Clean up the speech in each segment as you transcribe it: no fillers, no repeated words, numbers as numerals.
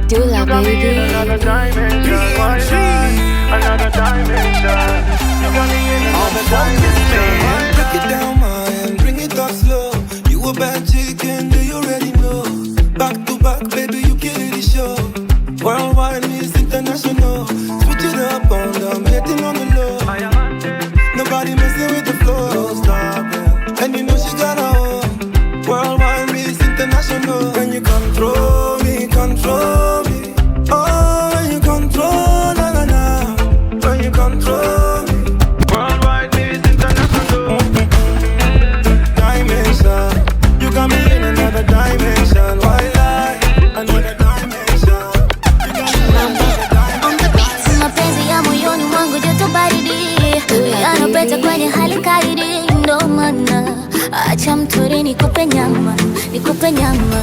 Do la baby. Another dimension. Another dimension. You got me in another dimension. Break it down, man, bring it up slow. You a bad chicken, do you already know? Back to back, baby, you kill the show. Worldwide, Miss International. Switch it up on them, hitting on the low. Nobody messing with the flow. Don't stop it. And you know she got a home. Worldwide, Miss International. When you control me, control me. Oh, when you control, na na na. When you control me. Worldwide, Miss International. Dimension. You got me in another dimension. Why lie? Another dimension. You got me in another dimension. On the beat. Mapenzi ya moyoni mwangu joto baridi. Yanapeta kwenye hali kaidi. Ndo maana acha mtori nikupe nyama. Nikupe nyama.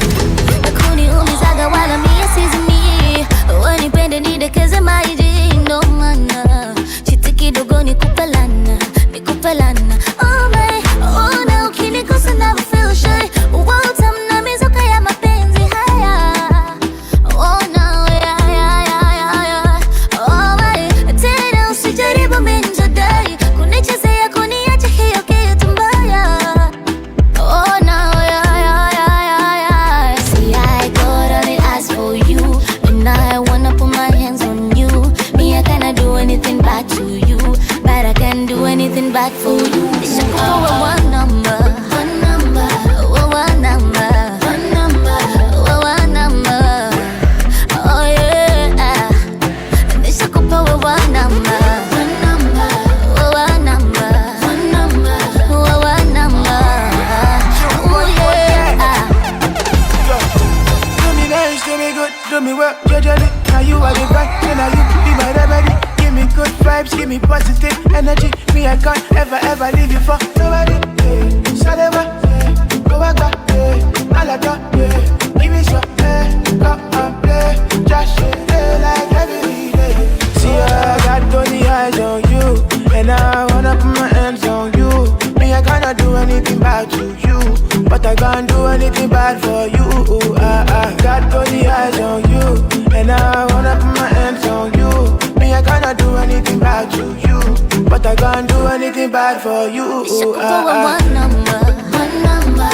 Nakuniumizaga wala mie sizimi. Wanipende nidekeze maji. Ndo maana chiti kidogo nikupe lana. Nikupe lana. Oh my, oh na ukinikosa never feel shy. Utamna mizuka ya mapenzi haya. Oh no, yeah, yeah, yeah, yeah. Oh my, tena usijaribu minjadai. Kunichezea kuniacha hiyo kitu mbaya. Oh no, yeah, yeah, yeah, yeah. See, I got all the eyes for you, and I wanna put my hands on you. Me, I cannot do anything bad to you, but I can do anything bad for you. It's a one number, one number, one number, one number, one number. Oh yeah, it's a one number, one number, one number, one number, one number. Oh yeah. Do me nice, do me good, do me well, judge. Now you are the vibe, and now you be my remedy. Give me good vibes, give me positive energy. Me, I can't ever leave you for nobody. Yeah. Saleva, yeah. Go back, yeah. Malaga, yeah. Give me some, yeah. Go and play, just yeah. Like every day. See, I got 20 eyes on you, and I wanna put my hands on you. Me, I cannot do anything bad to you, but I can't do anything bad for you. I got 20 eyes on you, and I wanna put my hands on you. Me, I cannot do anything bad to you, but I can't do anything bad for you. It's a one number, one number,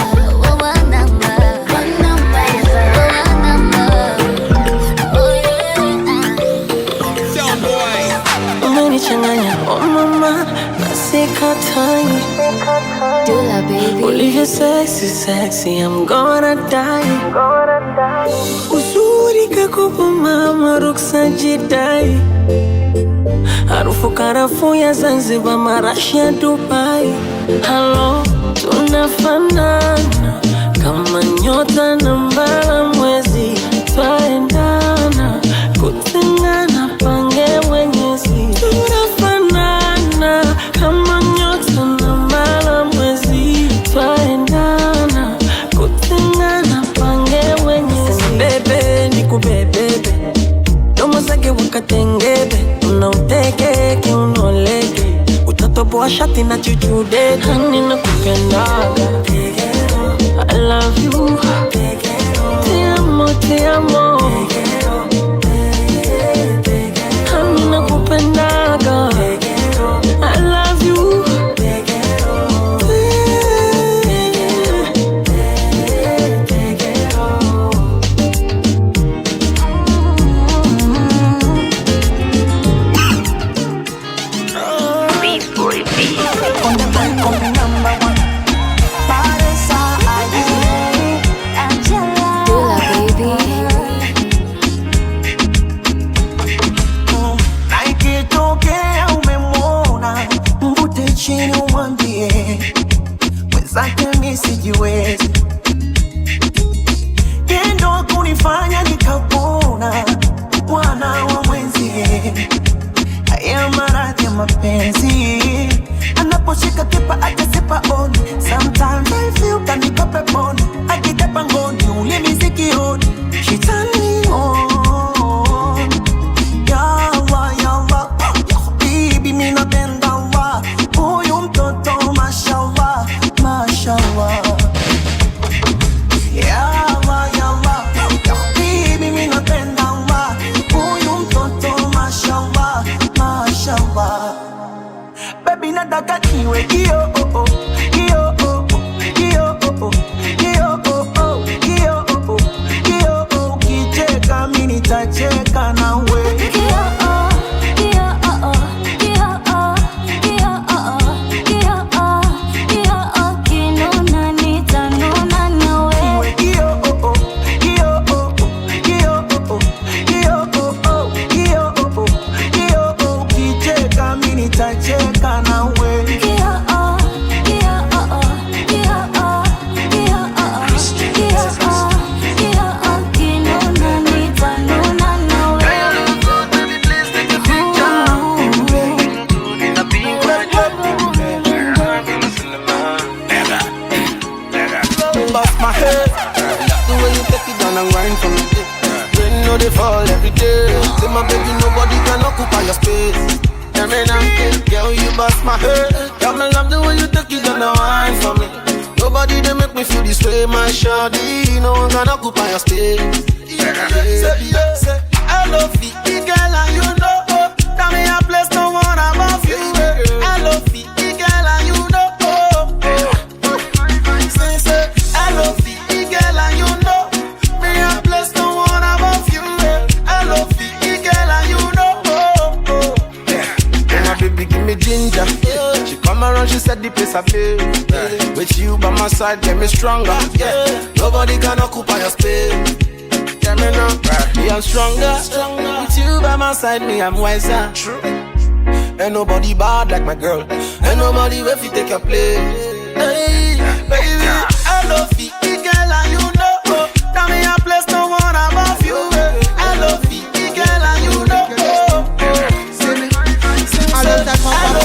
one number, one number, one number. Oh yeah. Sound boy. Umenichanganya, oh mama, nasikatai. Do la baby. Ulivyo sexy, sexy, I'm gonna die. Uzuri kakupa mama, ruksa jidai. Harufu karafuu ya Zanzibar, marashi ya Dubai. Hello, tunafanana kama nyota na mbala mwezi. Twaendana, kutengana pange mwenyezi. Tunafanana kama nyota na mbala mwezi. Twaendana, kutengana pange mwenyezi. Bebe, nikubebebe, domo zake wakatengebe. Unauteke, unoleke, utatoboa shati na chuchude. Hani nakupendaga, I love you, te amo, te amo. Hani nakupendaga, I love you. down and grind for me. Rain no they fall every day. Say my baby, nobody can occupy your space. Every night, girl, you bust my head. Girl, me love the way you take it and wine for me. Nobody they make me feel this way, my shawty. No one can occupy your space. Say, I love you, girl, and you know. Tell me a place no one above you. I love you, girl, and you know. Say, I love you, girl, and you know. Me a place no one above you. I love you, girl, and you know. My baby give me ginger. She come around, she said the place I feel. With you by my side, get me stronger. Nobody can occupy your space. Tell me now, I'm stronger. With you by my side, me I'm wiser. Ain't nobody bad like my girl. Ain't nobody wait to take your place. Hey, baby, I love you, girl, and you know. Tell me a place no one above you. I love you, girl, and you know. I love that mama,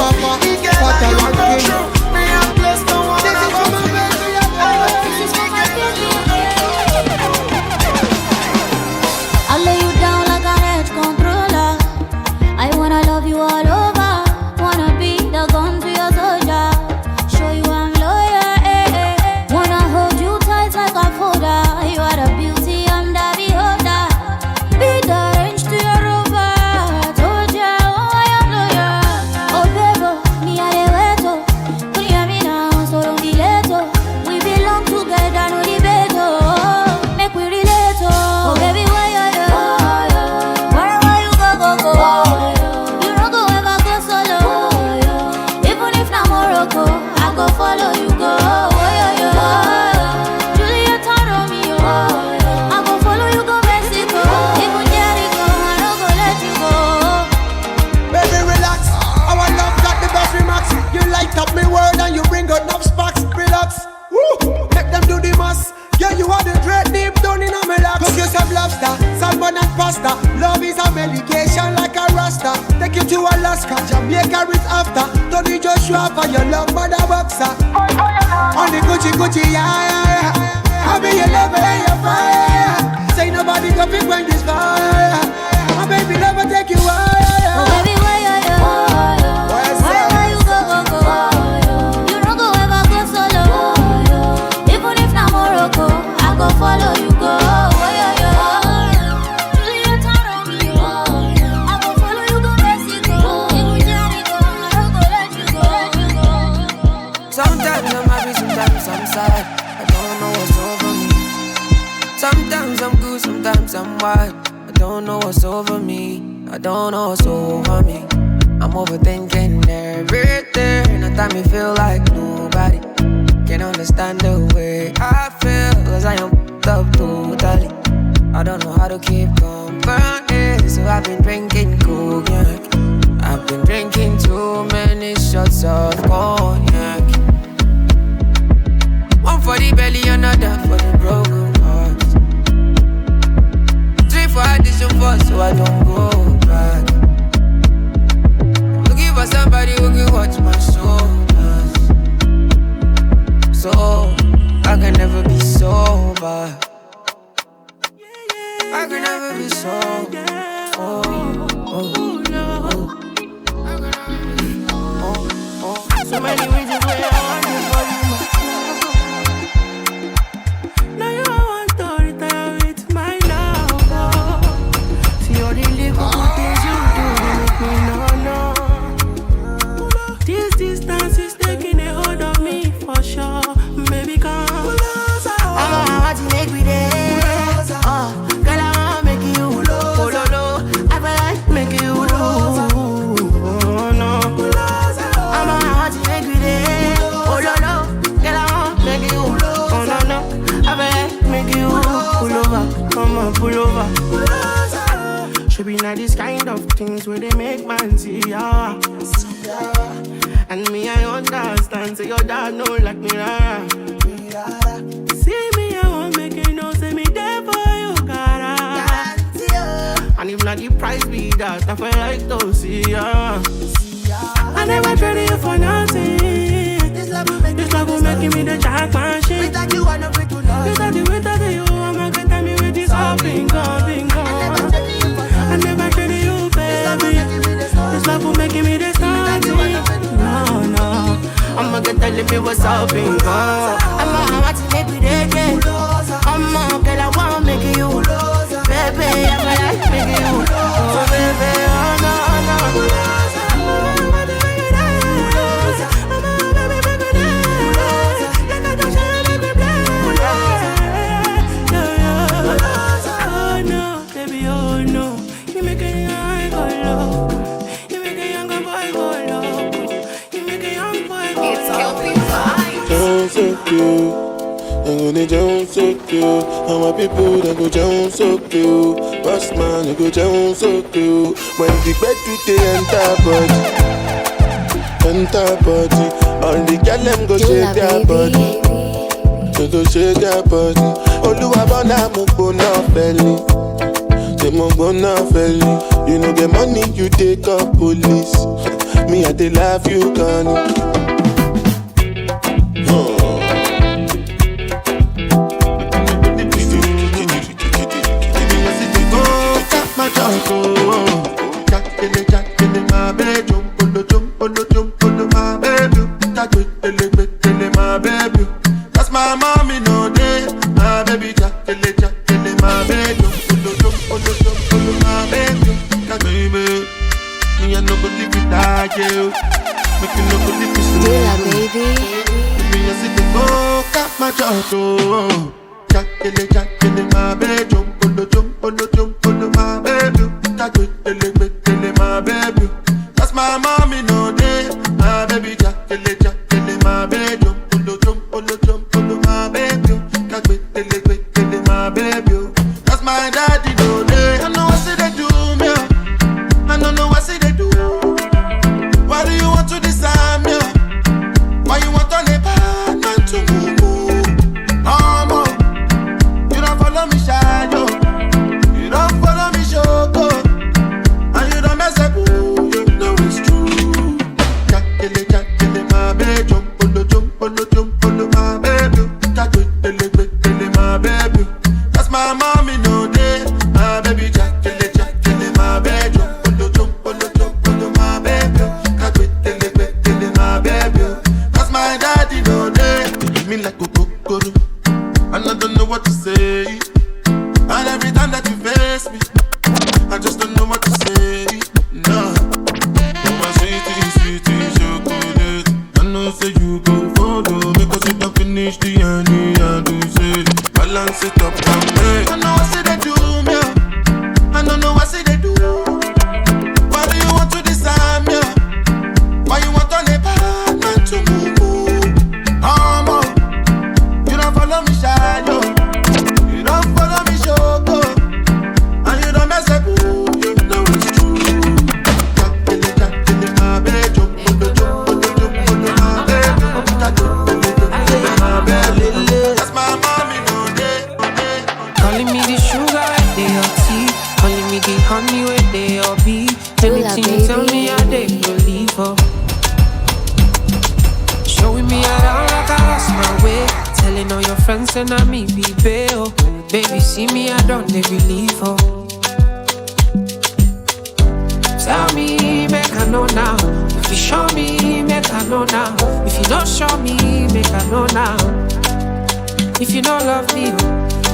what I want to do. Me a place no one above you. I'll lay you down like an edge controller. I wanna love you all over. Wanna be the gun to your soldier. Show you I'm loyal, Wanna hold you tight like a folder. You are the beauty, I'm the beholder. Be the range to your rover. Told ya, oh, I am loyal. Oh, baby, me a de weto. Put me now, so don't be late, We belong together, no debate, Make we relate, Oh, baby, why you? Wherever you go. You don't go ever go solo. Even if not Morocco, I go follow you go. Juliet and Romeo, I go follow you go Mexico. Even Jericho, I don't go let you go. Baby, relax. Our love got the best remarks. You light up me world and you bring out enough sparks. Relax. Woo. Make them do the most. Yeah, you are the dread deep down in my lap. Cook yourself lobster, salmon and pasta. Love is a medication like a rasta. Take you to Alaska, Jamaica is after. Tony Joshua for your love mother boxer. On the Gucci, yeah. I be your lover and your fire. Say nobody can pick when this fire. My baby never take you higher. Oh, baby, where you? Wherever you go. You don't go ever go solo. Even if not Morocco, I go follow you go. Juliet and Romeo, I go follow you go Mexico. Even Jericho, I don't go let you go. Sometimes I'm happy, sometimes I'm sad. I don't know what's over me. Sometimes I'm good, sometimes I'm wild. I don't know what's over me. I don't know what's over me. I'm overthinking everything. At time me feel like nobody can understand the way I feel. Cause I am f***ed up totally. I don't know how to keep company. So I've been drinking cognac. I've been drinking too many shots of cognac. One for the belly, another for the broken heart. 3 for addition 4, so I don't go back. Looking for somebody who can watch my shoulders. So I can never be sober. I can never be sober. So many reasons why I want you for you. Now you want to retire with my love. See all the little good things you do, they make me no. This distance is taking a hold of me for sure. Baby, come. I want to make me there. Girl, I want to make you low. Oh, no. I feel like make you low. Oh, no. I'm a to make me there. Oh, no. Girl, I want to make you low. Oh, no. I feel like make you pull over. Come on, pull over. Should be not this kind of things where they make man see ya. And me, I understand. Say your dad know like me, rara. See me, I won't make it no. Say me there for you, cara. And if not the price be that, I feel like to see ya. I never traded you for nothing. This love will make me the jack machine. Without you, I don't break to love. Without the you, I'm not gonna tell me with you. what's up in God. I'm on to make me dead. I'm on, girl, I wanna make you. Baby, I'm like making you. Oh, baby, oh, no, no. I'm gonna jump so cute. All my people that go jump so cute. Boss man, they go jump so cute. When the bed to the enter body. All the girl them go shake their body. They go shake their body. Oluwa bona mo gbona belly. They mo gbona belly. You know the money you take up police. Me I dey laugh you gone. My baby, my baby. That's my mommy, no day. My baby, my baby, my baby. That baby, me I no go live without you. Make you no go live without baby. Me I see the go, got my job. My baby, my baby. My baby, that's my mommy, no day. My baby, my baby, my baby, my baby, that's my daddy, no day. I know what say they do me, I don't know what say they do. Why do you want to disarm me? Why you want on a bad man to move? Mama, you don't follow me, shadow. You don't follow me, shoko. You know it's true. My baby, my baby, my baby. That's my mommy, no day. My baby, my baby, my baby. That's my daddy, no day. They give me like a kokoro, and I don't know what to say. And every time that you face me, I just don't know what to say. No, my sweetie, chocolate. I know say you go follow because you don't finish the honey and do say balance it up and make. I know what say they do me. I don't know what say they do. Why do you want to disarm me? Why you want on a bad man to move? You don't follow me, shadow. You don't follow me, shoko. And you don't mess up. You know it's true. That's my mommy, no day. Calling me the sugar where they all tea. Calling me the honey where they all be. Anything you tell me I they believe her. Showing me around like I lost my way. Telling all your friends and I me be bail. Baby see me I don't they believe her. Tell me, make I know now. If you show me, make I know now. If you don't show me, make I know now. If you don't love me,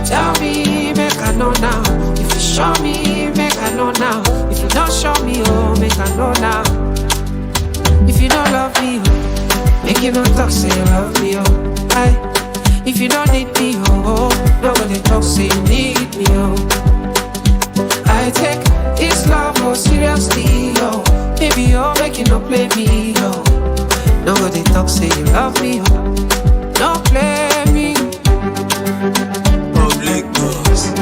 tell me, make I know now. If you show me, make I know now. If you don't show me, oh, make I know now. If you don't love me, oh, make you don't talk, say you love me, oh. Aye. If you don't need me, oh, nobody talk, say you need me, oh. I take this love more seriously, yo. Baby, you're making no play me, yo. Nobody talk, say you love me, yo. Don't play me. Public boss.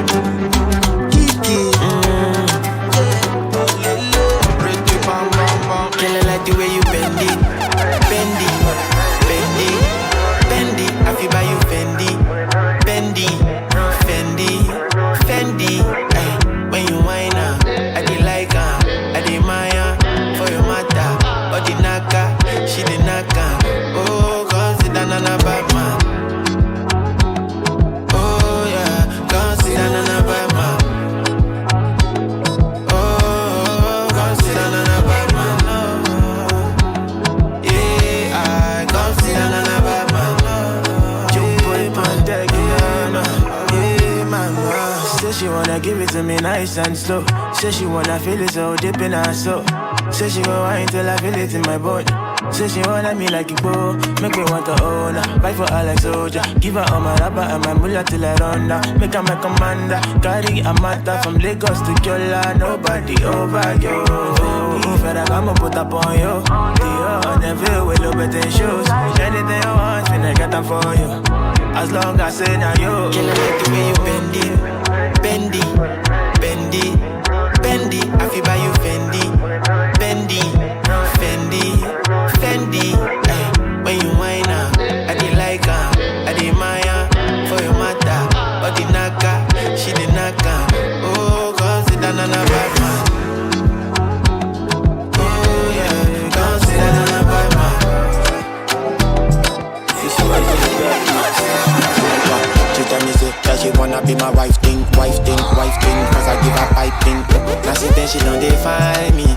Kiki. Girl, I like the way you bend it, bend it, bend it, bend it. I feel by you, Fendi, Fendi, Fendi. Say she wanna give it to me nice and slow. Say she wanna feel it so deep in her soul. Say she go wine till I feel it in my bone. Say she wanna me like a bow. Make me want to own her. Fight for her like soldier. Give her all my rubber and my mullah till I run down. Make her my commander. Carry a matter from Lagos to Kyola. Nobody over you. If I'ma put up on you. The never will open the shoes. Anything you want, finna get them for you. As long as I say now you. Can I like the way you bend it? Bend it, bend it, bend it. I feel by you Fendi, Fendi, Fendi, Fendi. Ay, when you whine up, I did like her, I did Maya. For your mother, but the naka, she the naka. Oh, come sit down on a bad man. Oh yeah, come sit down on a bad man. She tell me say that she wanna be my wife thing, wife thing, wife thing. Cause I give her piping. Now she then she don't define me.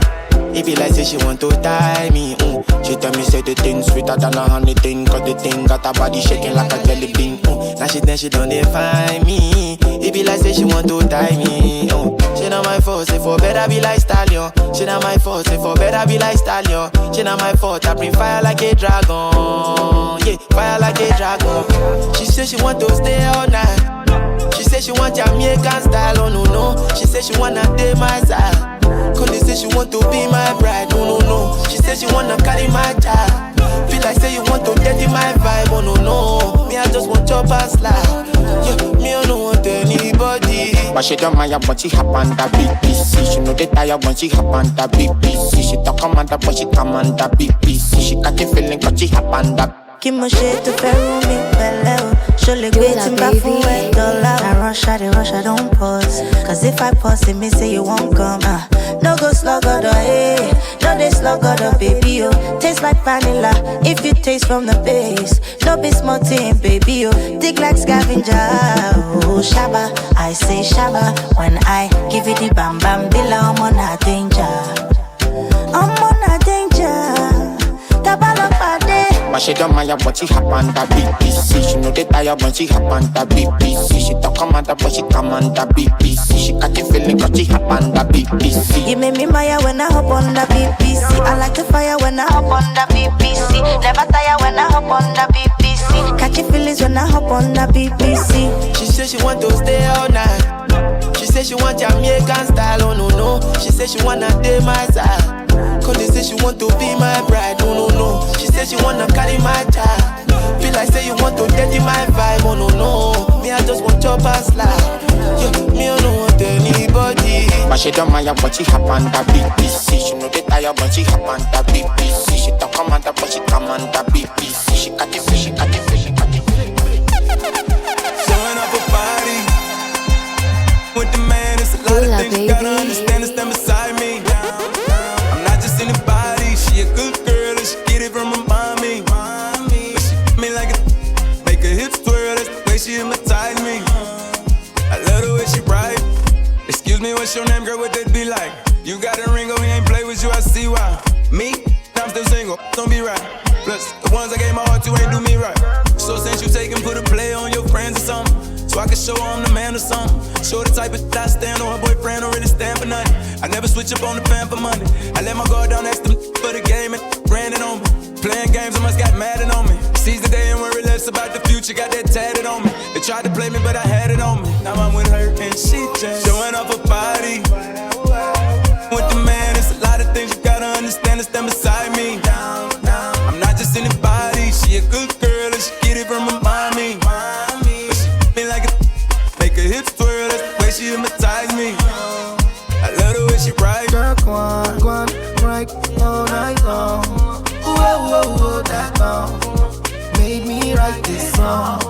It be like say she want to tie me. She tell me say the thing sweeter than a honey thing. Cause the thing got her body shaking like a jelly bean. Now she then she don't define me. It be like say she want to tie me. She not my fault, say for better be like stallion. She not my fault, say for better be like stallion. She not my fault, I bring fire like a dragon. Yeah, fire like a dragon. She say she want to stay all night. She say she want Jamaican style, oh no no. She say she wanna date my side. Cause they say she want to be my bride, no no no. She say she wanna carry my child. Feel like say you want to get in my vibe, oh no no. Me I just want your past life. Yeah, me I don't want anybody. But she don't mind when she hop on the BBC. She know they tired when she hop on the BBC. She talk commander but she command the BBC. She got the feeling cause she hop on the. Kí mo ṣe tó fẹ́ rú mi pẹ̀lẹ́ o. Ṣo lè gbé tí n bá fún $8? I rush, I don't pause. Cause if I pause, it means say you won't come. No go slug or no they slug or baby oh. Taste like vanilla if you taste from the base. No be small thing, baby oh. Dig like scavenger, oh Shabba. I say Shabba when I give you the bam bam bila. I'm on a danger, I'm on a danger. Tabalopade. But she don't mind when she hop on the BBC. She know they tired when she hop on the BBC. She talk commander but she command the BBC. She got the feeling cause she hop on the BBC. You make me Maya when I hop on the BBC. I like the fire when I hop on the BBC. Never tire when I hop on the BBC. Catch your feelings when I hop on the BBC. She say she want to stay all night. She say she want Jamaican style, oh no no. She say she wanna date my side. Cause they say she want to be my bride, oh no no. She say she wanna carry my child. Feel like say you want to dirty my vibe, oh no no. Me I just want your past life. Yeah, me I don't want anybody. But she don't mind when she hop on the BBC. She know they tired when she hop on the BBC. She talk commander but she command the BBC. She got the fish, she got the fish, she got the fish. Showing up a body with the man, it's a lot of things you gotta understand and stand beside me. I'm not just anybody, she a good girl and she get it from her mommy. But she me like a make her hips twirl, that's the way she hypnotize me. I love the way she ride. Excuse me, what's your name, girl? What that be like? You got a ring, oh, he ain't play with you, I see why. Me, I'm still single, don't be right. Plus, the ones I gave my heart to ain't do me right. So since you take and put a play on your friends or something, so I can show her I'm the man or something. Show the type of shit I stand on, her boyfriend don't really stand for nothing. I never switch up on the fan for money. I let my guard down next to me for the game and ran it on me. Playing games, I must got mad on me. Seize the day and worry less about the future, got that tatted on me. They tried to play me, but I had it on me. Now I'm with her and she just showing off her body. With the man, it's a lot of things you gotta understand and stand beside me. I'm not just anybody, she a good girl and she get it from her mommy. But she me like a make her hips twirl, that's the way she hypnotize me. I love the way she ride. Girl, go on, right all night long. Whoa, that song made me write this song.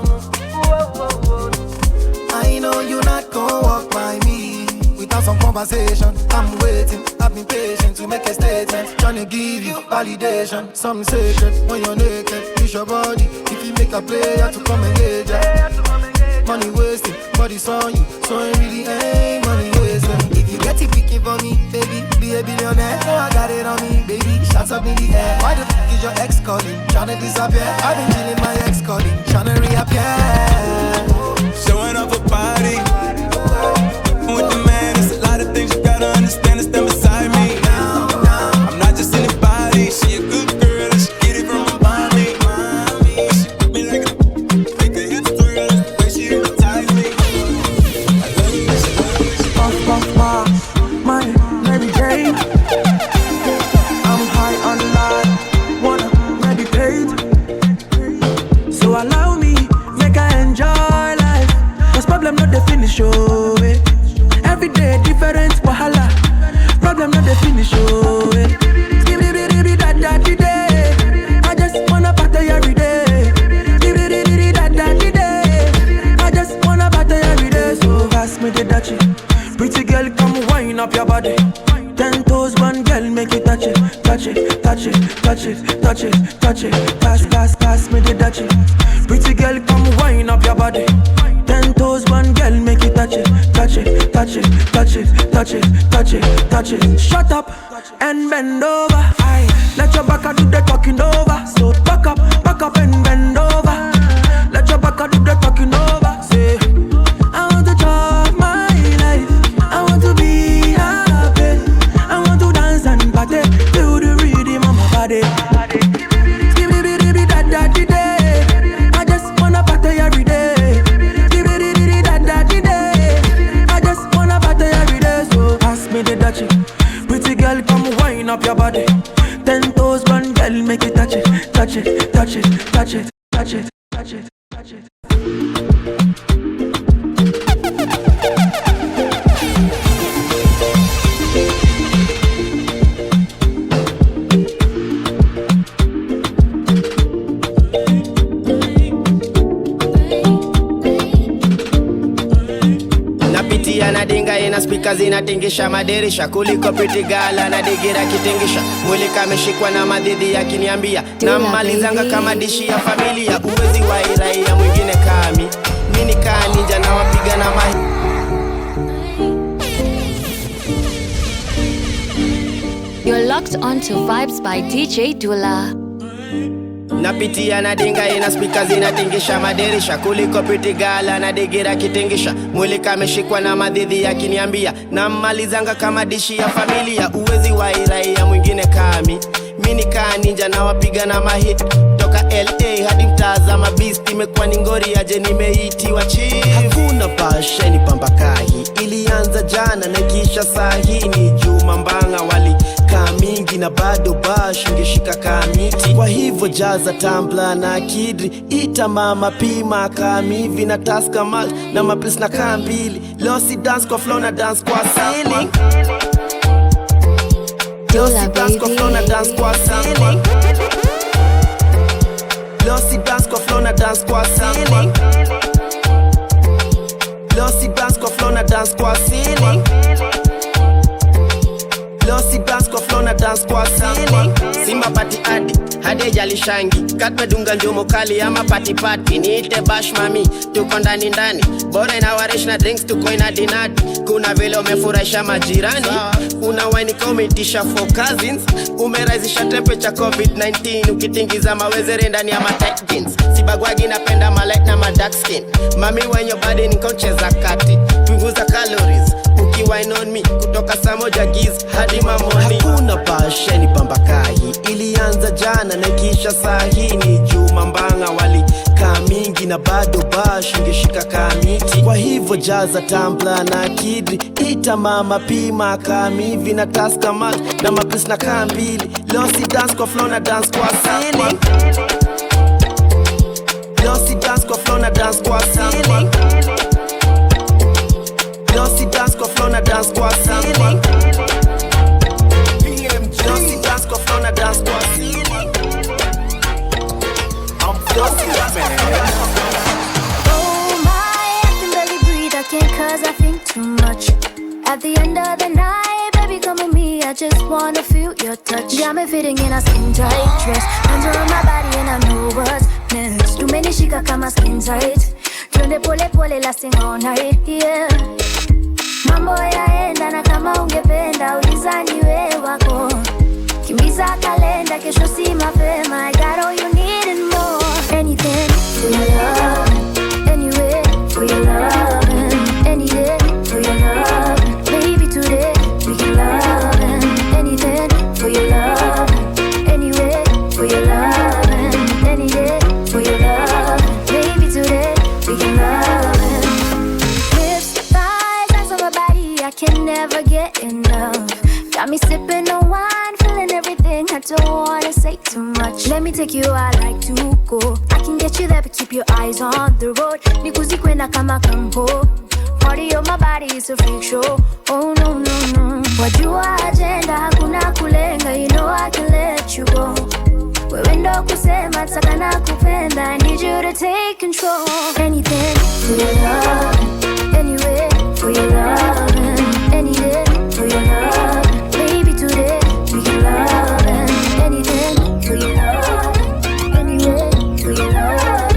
I know you're not gonna walk by me without some conversation. I'm waiting, I've been patient to make a statement. Trying to give you validation, something sacred. When you're naked, use your body. If you make a player to come engage ya. Money wasted, body's on you, so it really ain't money wasted. If you get it picking for me, baby, be a billionaire. Oh, I got it on me, baby, shots up in the air. Why the f*** is your ex calling, tryna disappear? I've been chilling, my ex calling, tryna reappear. Showing off her body every day different wahala. Problem not the finish, oh. I just wanna party every day. I just wanna party every day. So pass me the Dutchie. Pretty girl, come wind up your body. 10 toes, one girl, make it touch it, touch it, touch it, touch it, touch it, touch it. Pass me the Dutchie. Pretty girl, come wind up your body. 10 toes, one girl, make it touch it, touch it, touch it, touch it, touch it, touch it, touch it. Shut up and bend over. Aye. Let your back do the talking over. So back up and bend over. Let your back do the talking over. Say, I want to chop my life. I want to be happy. I want to dance and party to the rhythm of my body. I just wanna party every day. I just wanna party every day. So pass me the Dutchie. Pretty girl, come wind up your body. 10 toes, one girl, make it touch it, touch it, touch it, touch it, touch it, touch it, touch it. Anadinga ina speakers inatingisha madirisha kuliko pretty girl anadigira kitingisha mwili kameshikwa na madhidhi yakiniambia na malizanga kama dishi ya familia uwezi wa Ayra mwingine kami mini kaa ninja na wapiga na mahi. You're locked onto Vibes by DJ Dula. Napitia nadinga ina speakers inatingisha madirisha kuliko pretty girl anadigira kitingisha mwili kameshikwa na madhidhi yakiniambia na malizanga kama dishi ya familia uwezi wa Ayra mwingine kami mini kaa ninja na wapiga na mahit toka LA hadi mtazama beast imekuwa ni ngori aje nimeitiwa chief hakuna pasha ni pambakahi ilianza jana na kisha sahi ni Juma Mbanga wali mingi na bado bash ngeshika kamiti kwa hivyo jaza tambla na kidri ita mama pima kamivi na taska mal na maplis na kambili losi dance kwa flow na dance kwa ceiling losi dance kwa flow na dance kwa ceiling losi dance kwa flow na dance kwa ceiling losi dance kwa flow na dance kwa ceiling Losi dance kwa flow na dance kwa ceiling Simba pati adi, hadi jalishangi Katme dunga njumo kali ama pati pati Niite bash mami, tuko ndani ndani Bora inawaresh na drinks tuko ina dinadi Kuna vile umefurahisha majirani Una wine komitisha for cousins Umeraizisha temperature COVID-19 Ukitingiza mawezere ndani ya tight jeans Sibagwagi napenda malight na dark skin Mami when your body nikocheza kati Punguza calories Wine on me, kutoka saa moja giz hadi mamoni hakuna pasha ni pambakahi ilianza jana na kisha sahi ni Juma Mbanga wali mingi na bado bash ngeshika kamiti kwa hivyo jaza tambla na kidri ita mama pima kamivi na taska mal na maplis na kambili losi dance kwa flow na dance kwa ceiling losi dance kwa flow na dance kwa ceiling Losi dance kwa flow na dance kwa ceiling Losi dance kwa flow na dance kwa ceiling I'm flossy man Oh my, I can barely breathe, I can't cause I think too much At the end of the night, baby come with me, I just wanna feel your touch Got me fitting in a skin tight dress Hands around my body and I know what's next Tumenishika kama skin tight Twende pole pole lasting all night, yeah Mambo yaenda na kama ungependa uliza niwe wako Kimbiza kalenda kesho si mapema I got all you need and more Anything for your love Anywhere for your love Any day for your love Maybe today we can love Anything for your love Anywhere for your love Any day for your love Maybe today we can love I can never get enough Got me sipping on wine, feeling everything I don't wanna say too much Let me take you where I like to go I can get you there but keep your eyes on the road Nikuzi kwenda kama kampo Body on my body is a freak show. Oh no no no. Wajua agenda hakuna kulenga. You know I can let you go. Wewe ndo kusema taka na kupenda. I need you to take control. Anything for your love. Anywhere for your love. Any day for your love. Baby today we can love. Anything for your love. Anywhere for your love.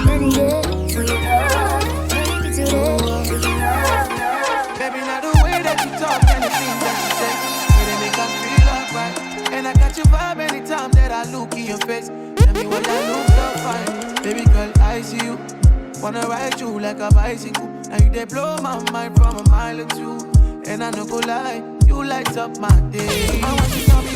Any day for your love. Baby today we can love. Baby, now the way that you talk and the things that you say, they make us feel alright. And I got your vibe anytime that I look in your face. Tell me what I look so fine. Baby girl, I see you. Wanna ride you like a bicycle. Now you they blow my mind from a mile or two. And I no go lie, you light up my day. I want you to tell me.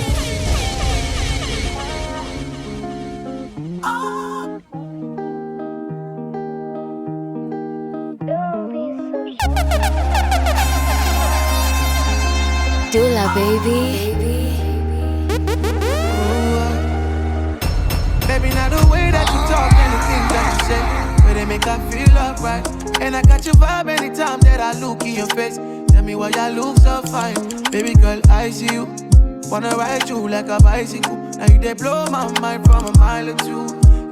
Dula, baby. Baby, now the way that you talk and the things that you say, where they make us feel alright. And I got your vibe anytime that I look in your face. Tell me why you look so fine. Baby girl, I see you. Wanna ride you like a bicycle. Now you they blow my mind from a mile or two.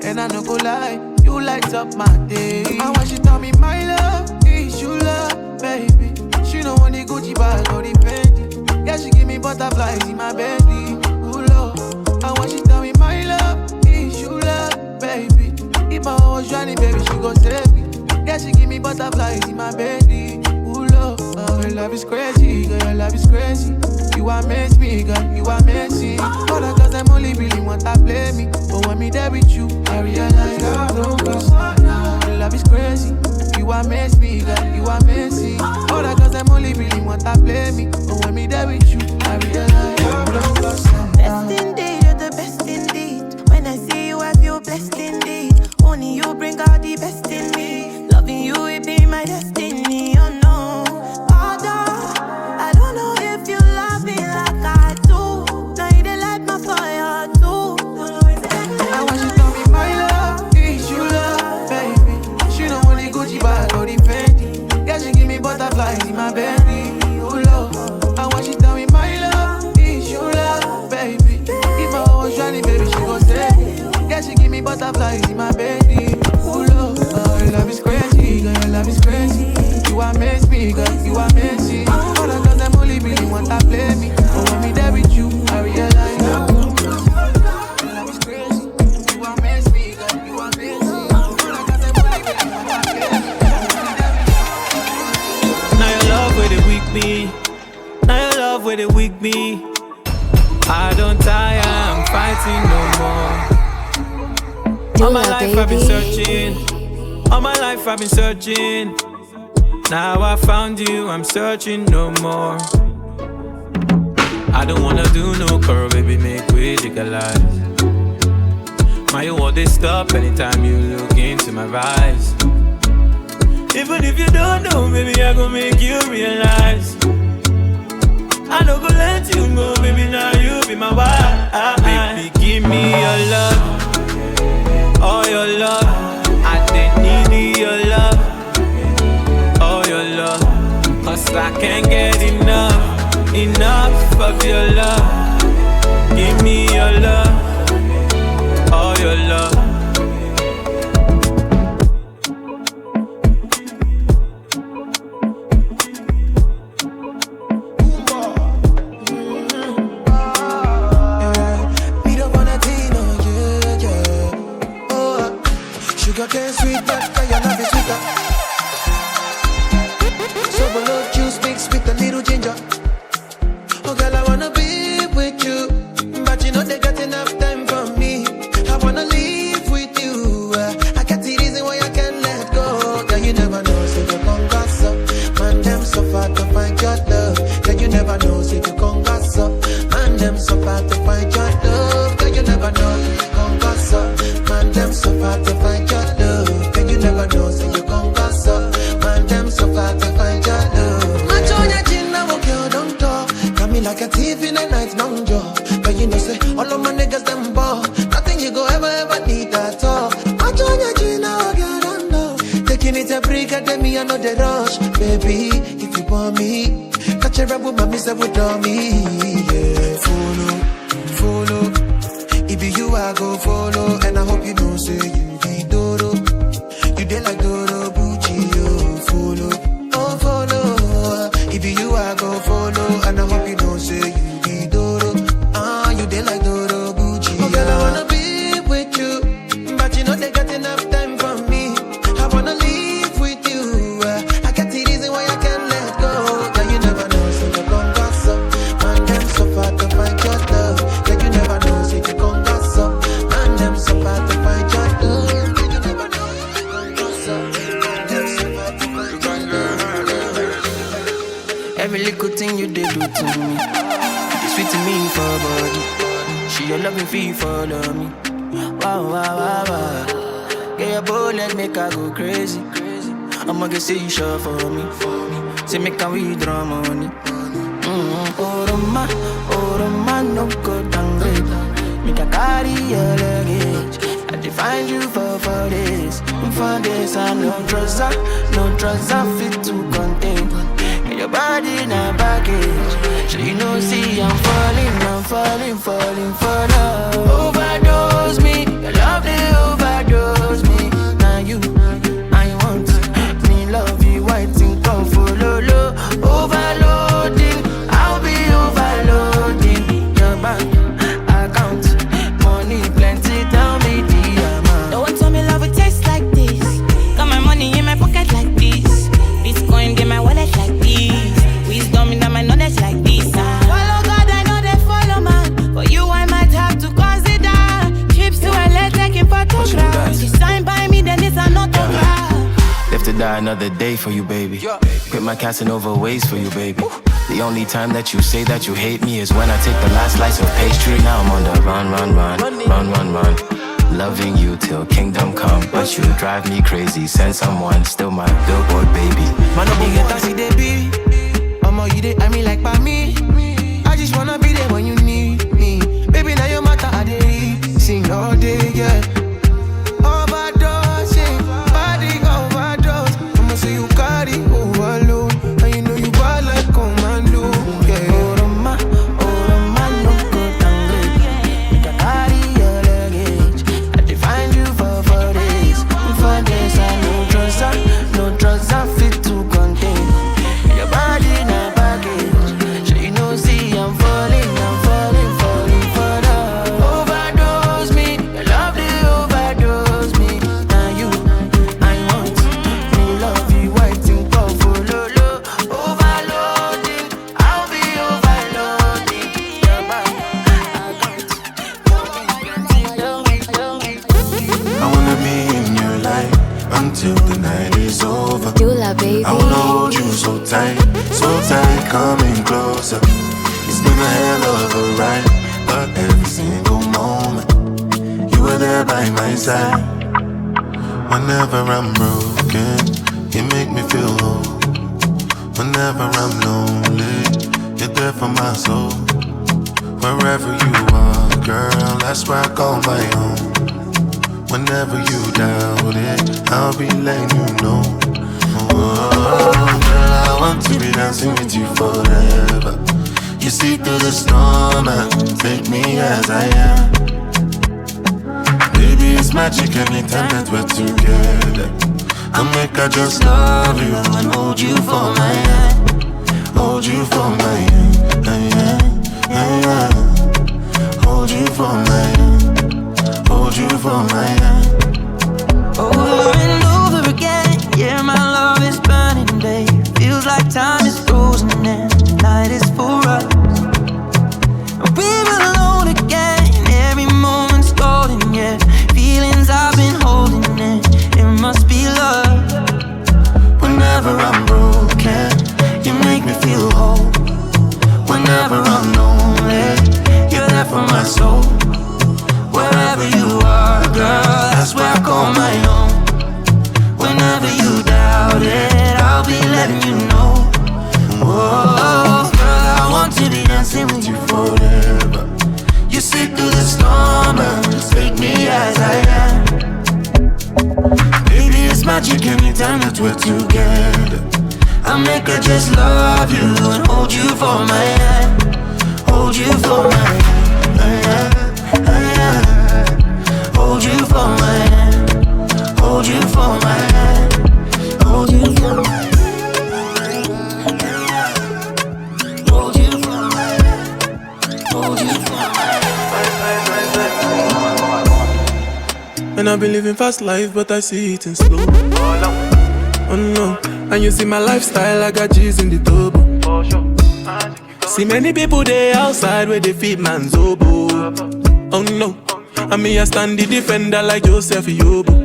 And I no go lie, you light up my day. I want you to tell me my love is you love, baby. She don't want the Gucci bag or the Fendi. Yeah, she give me butterflies in my belly. Ooh, Lord. I want you to tell me my love is you love, baby. If I was Johnny, baby, she gon' save me. Yeah, she give me butterflies in my belly. Ooh, Lord. Your love is crazy, girl, your love is crazy. You amaze me, girl, you amazing. Other girls, them only really want to play me. But when me there with you, I realize I don't go. Your love is crazy. You amaze me, girl, you amazing. Other girls, them only really want to play me. But when me there with you, I realize I don't go. Best indeed, you're the best indeed. When I see you, I feel blessed indeed. Only you bring out the best in me. Loving you, it be my destiny, oh no. Although, I don't know if you love me like I do. Now you dey light my fire too. I want you to tell me my love is you love, baby. She don't want the Gucci bag or the Fendi. Yeah, she give me butterflies in my belly. Oh Lord, I want you to tell me my love is you love, baby. If I was Johnny, baby, she gon' save me. Yeah, she give me butterflies in my belly. Oh Lord, your love is crazy, girl, your love is crazy. You amaze me, girl, you amazing. All the girls, them only really want to play me. But when me there with you, I realize your love is crazy. You amaze me, girl, you amazing. All the girls, them only really want to play me. Now your love where they weak me. Now your love where they weak me. I don't tire, I'm fighting no more. All my life I've been searching. All my life I've been searching. Now I found you, I'm searching no more. I don't wanna do no curl, baby, make we legalize. My world they stop anytime you look into my eyes. Even if you don't know, baby, I gon' make you realize. I don't go let you go, baby, now you be my wife. Baby, give me your love. All your love, I didn't need your love. All your love, 'cause I can't get enough of your love. Give me your love, all your love. Sugar cane sweet, but your love is sweeter. Sober love juice mixed with a little ginger. Oh girl, I wanna be with you, but you know they got enough time for me. I wanna live with you. I got the reason why I can't let go. Girl, you never know, so you gon' gossip. Man, them so far to find your love. Girl, you never know, so you gon' gossip. Man, them so far to find your love. Girl, you never know, gon' gossip. Man, them so far to find your love. Girl, you never for me. Catch a rebel, mommy say with me. Yeah, follow. If you I go follow, and I hope you don't say you be Dodo. You dey like Dodo Bucci, follow. If you I go follow, and I hope you don't say you be Dodo. You dey like Dodo Bucci. Oh girl, I wanna be with you, but you know they got enough time for me. I wanna live with you. I got the reason why I can't let go. Yeah, you never know, so you gon' gossip. Man, them so far to find your love. Yeah, you never know, so you gon' gossip. Man, them so far to find your love. Yeah, you never know, so you gon' gossip. Man, them so far to find your love. Every little thing you did do to me, sweet to me for body. She a loving fee follow me. Wow. Get your bullet, make her go crazy. I'ma get say you sure for me. Say make her withdraw money. Oh, the man, no go down great. Make her carry your luggage. I define you for this. For this, I no trust, I fit to contain. Your body in a package. So you know, see, I'm falling for love. Overdose me, your love they overdose me. Now you, I want me love you, white and come follow. Overloading, I'll be overloading. Your bank account, money plenty, tell me the amount. Don't want to me love it tastes like this. Got my money in my pocket like this. Bitcoin in my wallet like this. Wisdom in my knowledge like this. Follow God, I know they follow man. For you, I might have to consider trips to LA taking photographs. You sign by me, then it's an autograph. Live to die another day for you, baby. Quit my Casanova ways for you, baby. The only time that you say that you hate me is when I take the last slice of pastry. Now I'm on the run. Loving you till kingdom come, but you drive me crazy. Send someone, still my billboard baby. Man, no get taxi, they be. You dey, I mean like by me. I just wanna be there when you need me. Baby, now your matter, I dey sing all day, yeah. Overdose, body overdose. I'ma say you carry overload, and you know you bad like commando, yeah. Oh, the man, no go down great. Make a carry your luggage. I define you for this. For this, I no trust, I fit to contain. Your body now. I'm falling for love. Overdose me, your love they overdose me. Now you, I want me love you, white and come follow. Overloading, I'll be overloading. I wanna be in your life until the night is over. Dula, baby. I wanna hold you so tight, coming closer. It's been a hell of a ride, but every single moment you were there by my side. Whenever I'm broken, you make me feel whole. Whenever I'm lonely, you're there for my soul. Wherever you are, girl, that's where I call my home. Whenever you doubt it, I'll be letting you know. Oh, girl, I want to be dancing with you forever. You see through the storm and take me as I am. Baby, it's magic anytime that we're together. I'll make I just love you and hold you for my hand. Hold you for my hand. Hold you for my hand. Hold you for my hand. Over and over again, yeah, my love is burning, babe. Feels like time is frozen and the night is for us. We're alone again, every moment's golden, yeah. Feelings I've been holding in, it must be love. Whenever I'm broken, you make me feel whole. Whenever I'm lonely, you're there for my soul. Wherever you are, girl, that's where I call my own. Whenever you doubt it, I'll be letting you know. Whoa, girl, I want to be dancing with you forever. You sit through the storm and take me as I am. Baby, it's magic anytime that we're together. I make her just love you and hold you for my hand. Hold you for my hand. Hold you for my hand. Hold you for my hand. Hold you for my hand. Hold you for my hand. Hold you for my hand. And I've been living fast life, but I see it in slow. Oh no, and you see my lifestyle, I got G's in the turbo. See many people there outside where they feed man's oboe. Oh no, and me I stand the defender like Joseph Yobo.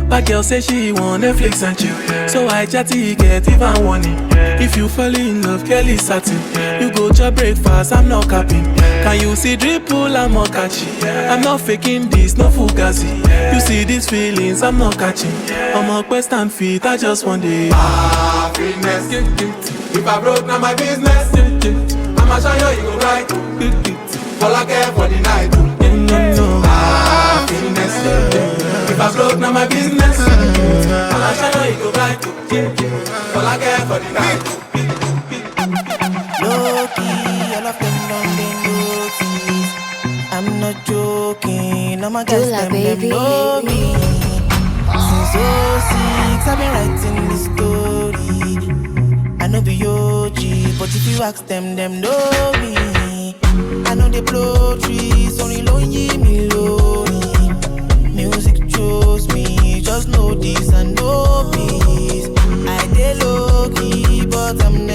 But girl say she want Netflix and chill, so I chatty get even warning. If you fall in love, Kelly satin. You go to breakfast, I'm not capping. Can you see dripple, I'm not catching. I'm not faking this, no fugazi. You see these feelings, I'm not catching. I'm a quest and feet, I just want the happiness. If I broke, now my business. I'ma show you, you go right. All I care for the night. Happiness. If I broke, now my business. I'ma show you, you go right. All I care for the night. Low-key, all of them don't notice. I'm not joking, all my guys them know me. Since 06, I've been writing this story. I know be OG, but if you ask them know me. I know they blow trees, only lonely me lonely. Music chose me, just know this and know peace. I dey low-key, but I'm never